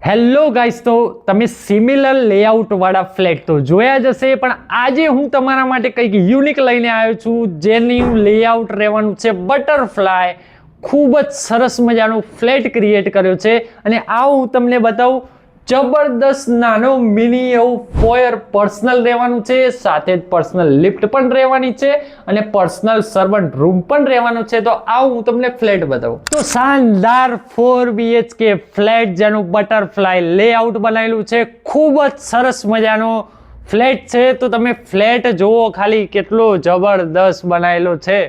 Hello guys, તો તમે similar layout વાળા ફ્લેટ તો જોયા જ હશે, પણ આજે હું તમારા માટે કંઈક યુનિક લઈને આવ્યો છું જેનું લેઆઉટ રહેવાનું છે બટરફ્લાય. ખૂબ જ સરસ મજાનું ફ્લેટ ક્રિએટ કર્યો છે અને આવું હું તમને બતાવું. જબરદસ્ત નાનો મિની એવું ફોયર પર્સનલ રહેવાનું છે, સાથે જ પર્સનલ લિફ્ટ પણ રહેવાની છે અને પર્સનલ સર્વન્ટ રૂમ પણ રહેવાનો છે. તો આવું હું તમને ફ્લેટ બતાવું. તો શાનદાર 4 BHK ફ્લેટ જેનું બટરફ્લાય લેઆઉટ બનાવેલું છે. ખૂબ જ સરસ મજાનો ફ્લેટ છે. તો તમે ફ્લેટ જુઓ ખાલી કેટલો જબરદસ્ત બનાવેલો છે.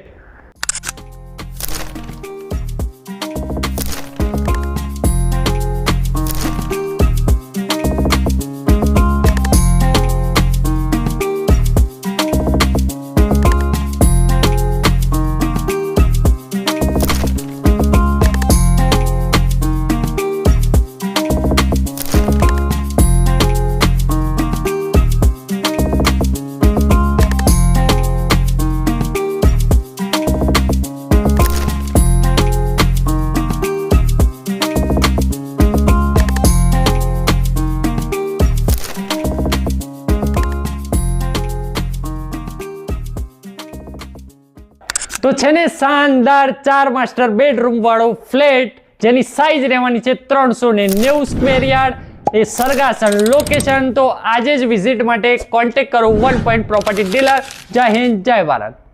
તો છે ને શાનદાર 4 માસ્ટર બેડરૂમ વાળો ફ્લેટ જેની સાઈઝ રહેવાની છે 390 સ્ક્વેર યાર્ડ. એ સરગાસણ લોકેશન. તો આજે જ વિઝિટ માટે કોન્ટેક્ટ કરો 1 પોઈન્ટ પ્રોપર્ટી ડીલર. જય હિન્દ, જય ભારત.